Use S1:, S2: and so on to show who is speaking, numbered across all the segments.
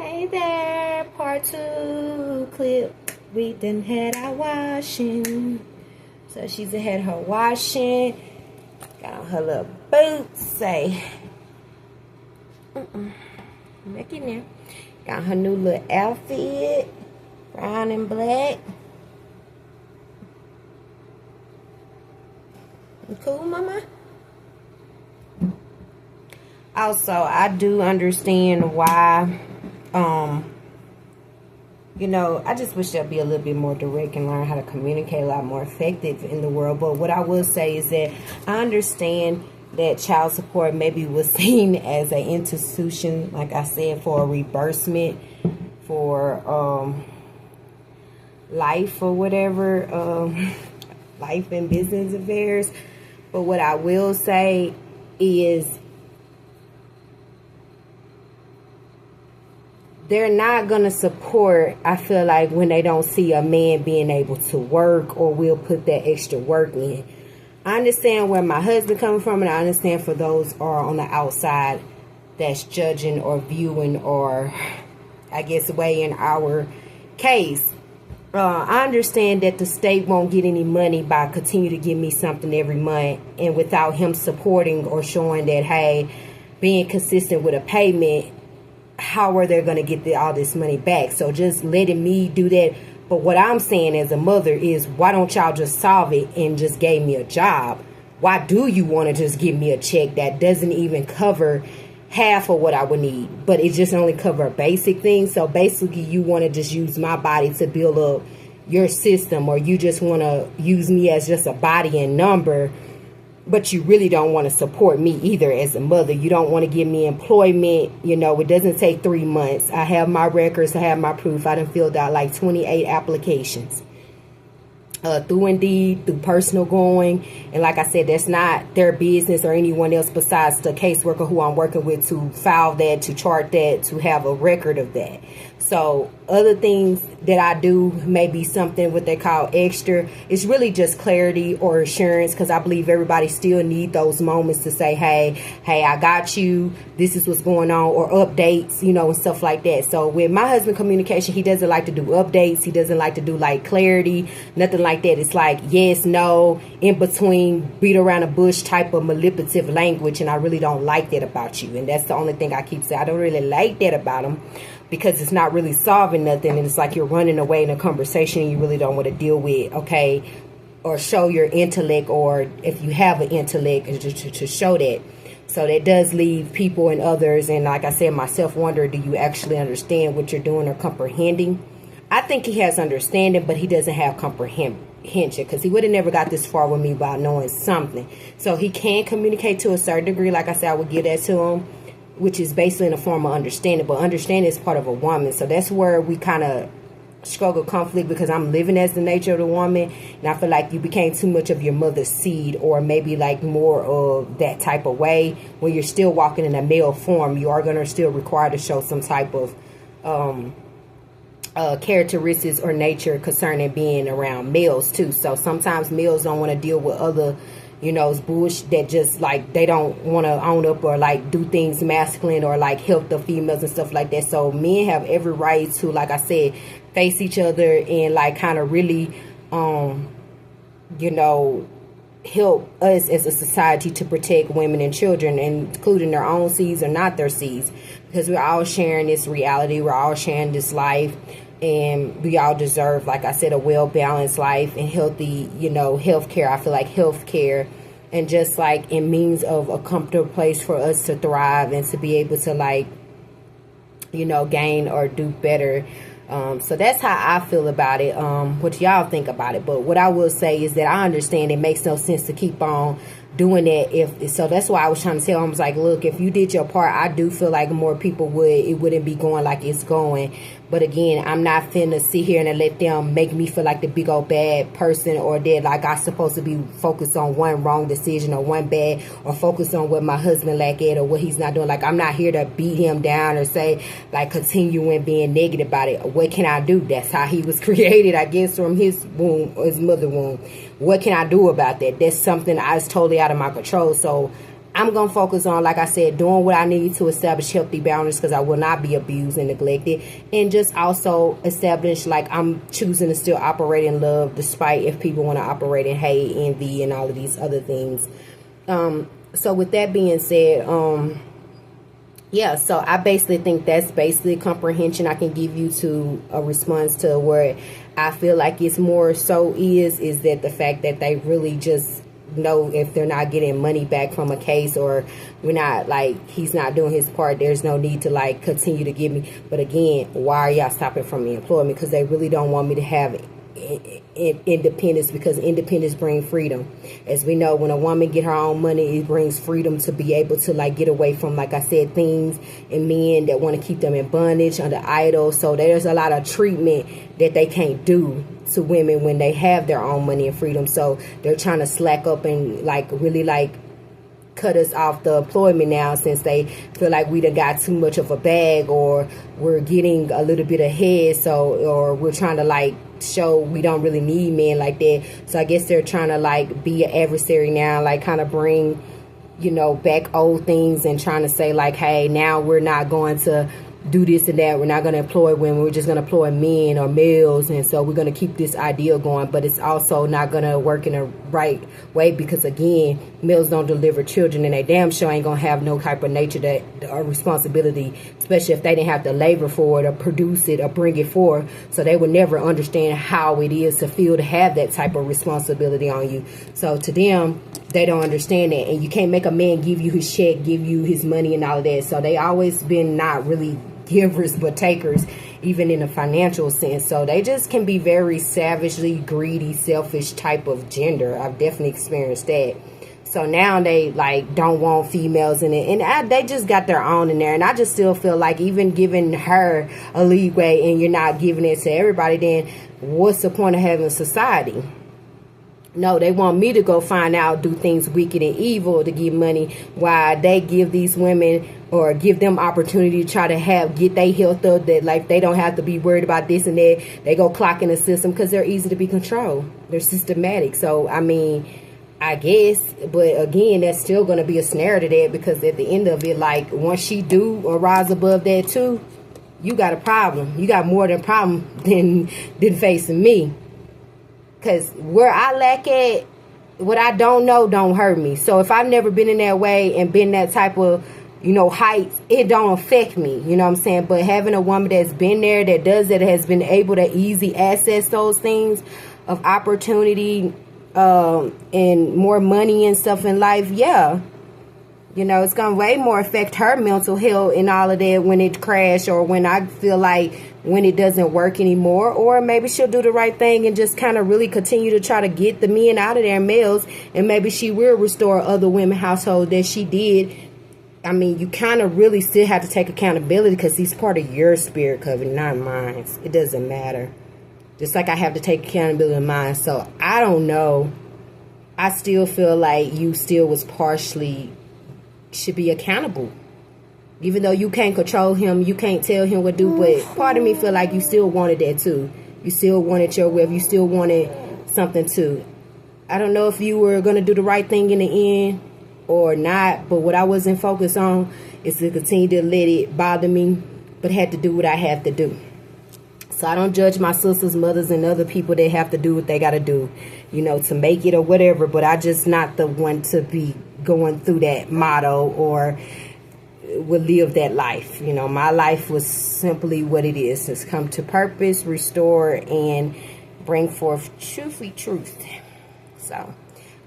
S1: Hey there, part 2 clip. We done had our washing. So she's had her washing. Got on her little boots. Say, back in there. Got her new little outfit. Brown and black. You cool, mama? Also, I do understand why, I just wish there'd be a little bit more direct and learn how to communicate a lot more effective in the world. But what I will say is that I understand that child support maybe was seen as an institution, like I said, for a reimbursement for life or whatever, life and business affairs. But what I will say is they're not going to support, I feel like, when they don't see a man being able to work or will put that extra work in. I understand where my husband coming from, and I understand for those who are on the outside that's judging or viewing or, I guess, weighing our case. I understand that the state won't get any money by continue to give me something every month, and without him supporting or showing that, hey, being consistent with a payment, how are they going to get all this money back? So just letting me do that. But what I'm saying as a mother is, why don't y'all just solve it and just give me a job? Why do you want to just give me a check that doesn't even cover half of what I would need, but it just only cover basic things? So basically you want to just use my body to build up your system, or you just want to use me as just a body and number, but you really don't want to support me either as a mother. You don't want to give me employment. It doesn't take 3 months. I have my records. I have my proof. I done filled out like 28 applications. Through Indeed, through personal going. And like I said, that's not their business or anyone else besides the caseworker who I'm working with to file that, to chart that, to have a record of that. So other things that I do may be something what they call extra. It's really just clarity or assurance, because I believe everybody still need those moments to say, hey, I got you. This is what's going on, or updates, and stuff like that. So with my husband communication, he doesn't like to do updates. He doesn't like to do like clarity, nothing like that. It's like yes, no, in between, beat around the bush type of manipulative language. And I really don't like that about you. And that's the only thing I keep saying. I don't really like that about him, because it's not really solving nothing, and it's like you're running away in a conversation and you really don't want to deal with, okay, or show your intellect, or if you have an intellect, to show that. So that does leave people and others, and like I said, myself, wonder, do you actually understand what you're doing or comprehending? I think he has understanding, but he doesn't have comprehension, because he would have never got this far with me by knowing something. So he can communicate to a certain degree. Like I said, I would give that to him, which is basically in a form of understanding. But understanding is part of a woman. So that's where we kind of struggle conflict, because I'm living as the nature of the woman. And I feel like you became too much of your mother's seed, or maybe like more of that type of way. When you're still walking in a male form, you are going to still require to show some type of characteristics or nature concerning being around males too. So sometimes males don't want to deal with other it's bullshit that just like they don't want to own up or like do things masculine or like help the females and stuff like that. So men have every right to, like I said, face each other and like kind of really help us as a society to protect women and children, including their own seeds or not their seeds, because we're all sharing this reality, we're all sharing this life. And we all deserve, like I said, a well-balanced life and healthy, healthcare. I feel like healthcare and just like in means of a comfortable place for us to thrive and to be able to like, gain or do better. So that's how I feel about it. What y'all think about it. But what I will say is that I understand it makes no sense to keep on doing that. So that's why I was trying to tell him, I was like, look, if you did your part, I do feel like more people it wouldn't be going like it's going. But again, I'm not finna sit here and let them make me feel like the big old bad person, or that like I'm supposed to be focused on one wrong decision or one bad, or focus on what my husband lack at or what he's not doing. Like, I'm not here to beat him down or say like continuing being negative about it. What can I do? That's how he was created, I guess, from his womb, his mother womb. What can I do about that? That's something that's totally out of my control. So I'm going to focus on, like I said, doing what I need to establish healthy boundaries, because I will not be abused and neglected. And just also establish, like, I'm choosing to still operate in love, despite if people want to operate in hate, envy, and all of these other things. So with that being said, yeah, so I basically think that's basically comprehension I can give you to a response to where I feel like it's more so is that the fact that they really just know if they're not getting money back from a case, or we're not, like, he's not doing his part, there's no need to, like, continue to give me. But again, why are y'all stopping from me employing me? Because they really don't want me to have independence, because independence brings freedom. As we know, when a woman get her own money, it brings freedom to be able to, like, get away from, like I said, things and men that want to keep them in bondage under idols. So there's a lot of treatment that they can't do to women when they have their own money and freedom. So they're trying to slack up and, like, really, like, cut us off the employment now, since they feel like we done got too much of a bag, or we're getting a little bit ahead, so, or we're trying to, like, show we don't really need men like that. So I guess they're trying to, like, be an adversary now, like, kind of bring, you know, back old things, and trying to say, like, hey, now we're not going to do this and that, we're not going to employ women, we're just going to employ men or males, and so we're going to keep this ideal going. But it's also not going to work in a right way, because again, males don't deliver children, and they damn sure ain't going to have no type of nature that or responsibility, especially if they didn't have to labor for it or produce it or bring it forth. So they would never understand how it is to feel to have that type of responsibility on you. So to them, they don't understand that. And you can't make a man give you his check, give you his money and all of that. So they always been not really givers but takers, even in a financial sense. So they just can be very savagely greedy, selfish type of gender. I've definitely experienced that. So now they, like, don't want females in it, and they just got their own in there. And I just still feel like, even giving her a leeway and you're not giving it to everybody, then what's the point of having a society? No, they want me to go find out, do things wicked and evil to get money, while they give these women, or give them opportunity to try to get their health up, that, like, they don't have to be worried about this and that. They go clock in the system because they're easy to be controlled. They're systematic. So, I mean, I guess, but again, that's still going to be a snare to that, because at the end of it, like, once she do or rise above that too, you got a problem. You got more than a problem than facing me. Because where I lack at, what I don't know don't hurt me. So if I've never been in that way and been that type of, you know, height, it don't affect me. You know what I'm saying? But having a woman that's been there, that does that, has been able to easily access those things of opportunity, and more money and stuff in life, yeah. You know, it's going to way more affect her mental health and all of that when it crash, or when I feel like when it doesn't work anymore. Or maybe she'll do the right thing and just kind of really continue to try to get the men out of there, males, and maybe she will restore other women households that she did. I mean, you kind of really still have to take accountability, because he's part of your spirit covenant, not mine. It doesn't matter. Just like I have to take accountability of mine. So I don't know. I still feel like you still was partially should be accountable, even though you can't control him, you can't tell him what to do. But part of me feel like you still wanted that too. You still wanted your wealth. You still wanted something too. I don't know if you were going to do the right thing in the end or not, but what I wasn't focused on is to continue to let it bother me, but had to do what I have to do. So I don't judge my sisters, mothers, and other people that have to do what they got to do, you know, to make it or whatever. But I just not the one to be going through that motto or would live that life. You know, my life was simply what it is. It's come to purpose, restore, and bring forth truth. So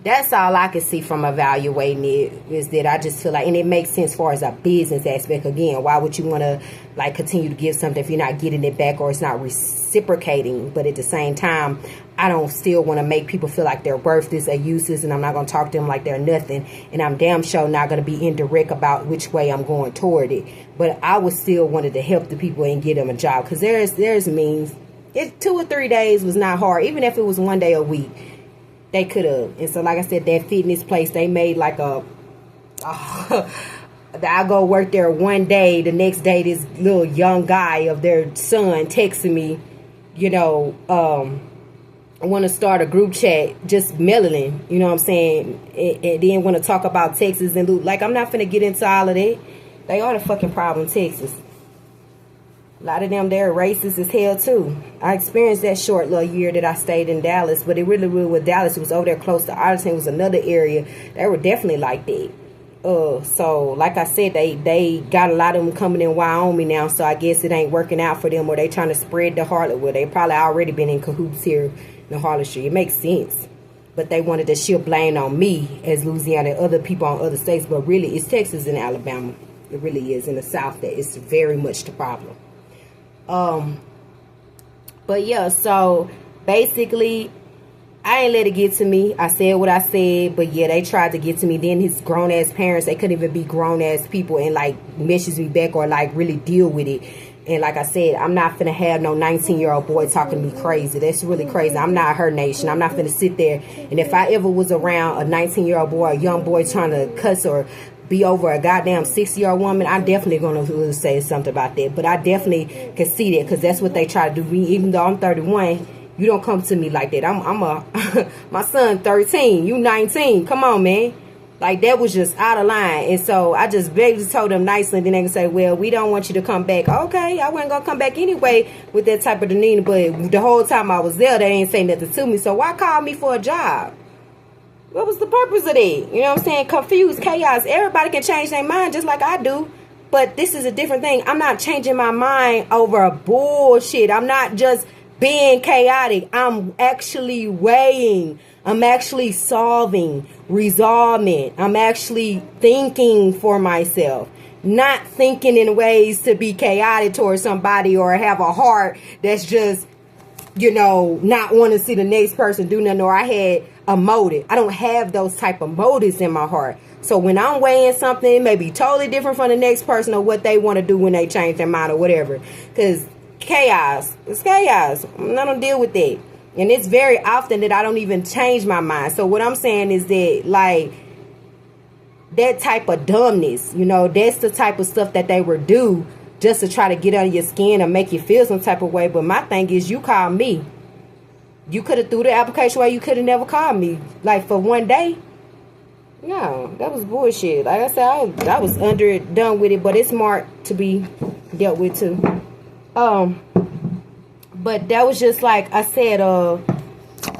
S1: that's all I can see from evaluating it, is that I just feel like, and it makes sense as far as a business aspect. Again, why would you want to, like, continue to give something if you're not getting it back or it's not reciprocating? But at the same time, I don't still want to make people feel like they're worthless or useless, and I'm not going to talk to them like they're nothing. And I'm damn sure not going to be indirect about which way I'm going toward it. But I would still wanted to help the people and get them a job, because there's means. 2 or 3 days was not hard, even if it was 1 day a week. They could have. And so, like I said, that fitness place, they made like I go work there 1 day. The next day, this little young guy of their son texting me, you know, want to start a group chat, just meddling, you know what I'm saying, and then want to talk about Texas and loot. Like, I'm not finna get into all of that. They are the fucking problem, Texas. A lot of them, they're racist as hell too. I experienced that short little year that I stayed in Dallas, but it really was Dallas. It was over there close to Arlington. It was another area. They were definitely like that. So like I said, they got a lot of them coming in Wyoming now, so I guess it ain't working out for them, or they trying to spread the Harlot. Well, they probably already been in cahoots here in the harlotry. It makes sense, but they wanted to shift blame on me as Louisiana and other people on other states, but really it's Texas and Alabama. It really is in the South that it's very much the problem. But yeah, so basically I ain't let it get to me. I said what I said, but yeah, they tried to get to me. Then his grown ass parents, they couldn't even be grown ass people and like message me back or like really deal with it. And like I said, I'm not finna have no 19-year-old boy talking to me crazy. That's really crazy. I'm not her nation. I'm not finna sit there. And if I ever was around a 19-year-old boy, a young boy trying to cuss or be over a goddamn 60-year-old woman, I'm definitely going to say something about that. But I definitely can see that, because that's what they try to do. Even though I'm 31, you don't come to me like that. My son 13, you 19. Come on, man. Like, that was just out of line. And so I just basically told them nicely. And then they can say, well, we don't want you to come back. Okay, I wasn't going to come back anyway with that type of demeanor. But the whole time I was there, they ain't say nothing to me. So why call me for a job? What was the purpose of that? You know what I'm saying? Confused, chaos. Everybody can change their mind just like I do. But this is a different thing. I'm not changing my mind over bullshit. I'm not just being chaotic. I'm actually weighing. I'm actually solving, resolving. I'm actually thinking for myself. Not thinking in ways to be chaotic towards somebody or have a heart that's just, you know, not want to see the next person do nothing, or I had a motive. I don't have those type of motives in my heart. So when I'm weighing something, it may be totally different from the next person or what they want to do when they change their mind or whatever. Because chaos, it's chaos. I'm not going to deal with that. And it's very often that I don't even change my mind. So what I'm saying is that, like, that type of dumbness, you know, that's the type of stuff that they would do just to try to get under your skin or make you feel some type of way. But my thing is, you call me. You could have threw the application away. You could have never called me. Like, for one day. No, that was bullshit. Like I said, I was done with it. But it's smart to be dealt with too. But that was just like I said,